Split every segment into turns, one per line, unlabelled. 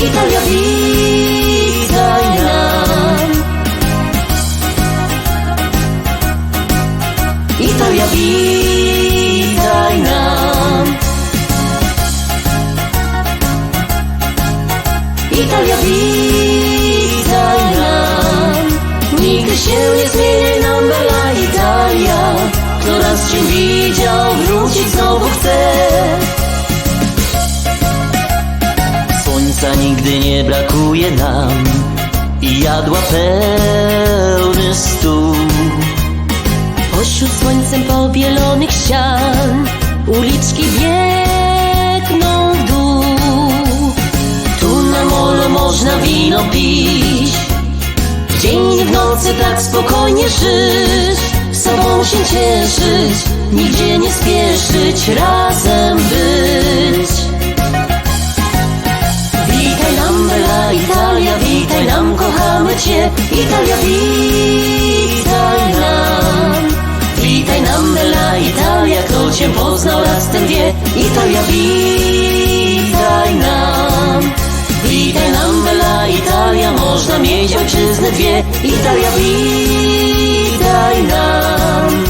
Italia, witaj nam. Italia, witaj nam. Italia, witaj nam. Nigdy się nie zmieni nam bella Italia. Kto raz Cię widział, wrócić znowu chce. Słońca nigdy nie brakuje nam i jadła pełny stół. Pośród słońcem pobielonych ścian uliczki biegną w dół. Tu na molo można wino pić, w dzień i w nocy tak spokojnie żyć, sobą się cieszyć, nigdzie nie spieszyć, razem być. Witaj nam bella Italia, witaj nam, kochamy Cię. Italia, witaj nam. Witaj nam bella Italia, kto Cię poznał, raz ten wie. Italia, witaj nam. Witaj nam bella Italia, można mieć ojczyznę dwie. Italia, witaj nam.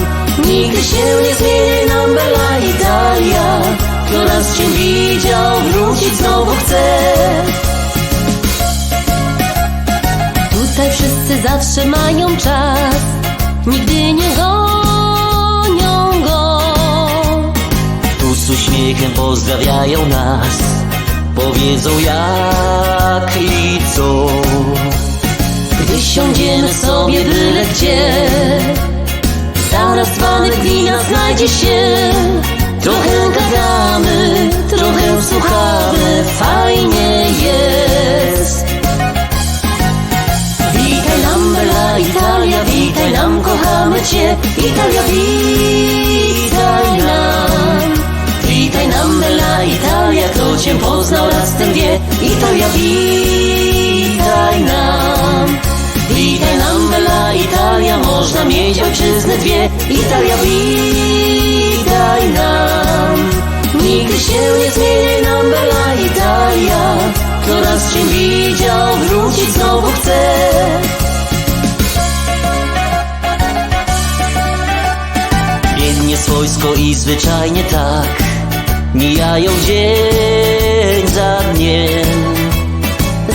Nigdy się nie zmieni nam bella Italia. Kto raz Cię widział, wrócić znowu chce. Tutaj wszyscy zawsze mają czas, nigdy nie gonią go. Tu z uśmiechem pozdrawiają nas, powiedzą jak i co. Gdy siądziemy sobie byle gdzie, zaraz dzbanek wina znajdzie się. Trochę gadamy, trochę słuchamy, fajnie jest. Witaj nam bella Italia, witaj nam, kochamy Cię. Italia, witaj nam. Witaj nam bella Italia, kto Cię poznał, raz ten wie. Italia, witaj nam. Witaj nam bella Italia, można mieć ojczyznę dwie. Italia, witaj nam. Nigdy się nie zmieni nam bella Italia. Kto raz Cię widział, wrócić znowu chce. Biegnie swojsko i zwyczajnie tak mijają dzień za dniem.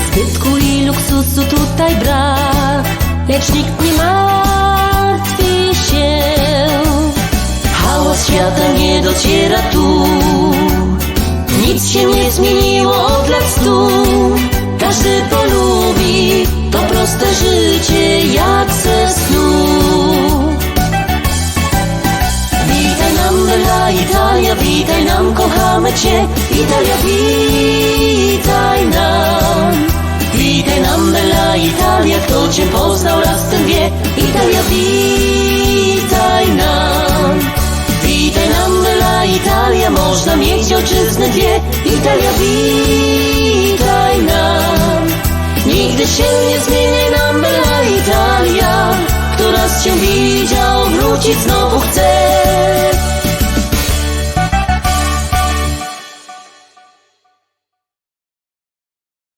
Zbytku i luksusu tutaj brak, lecz nikt nie martwi się. Hałas świata nie dociera tu, nic się nie zmieniło od lat stu. Każdy polubi to proste życie jak ze snu. Witaj nam bella Italia, witaj nam, kochamy Cię. Italia, witaj nam. Witaj nam bella Italia, kto Cię poznał, raz ten wie. Italia, witaj nam. Witaj nam bella Italia, można mieć ojczyznę dwie. Italia, witaj nam. Nigdy się nie zmieni nam bella Italia. Kto raz Cię widział, wrócić znowu chce.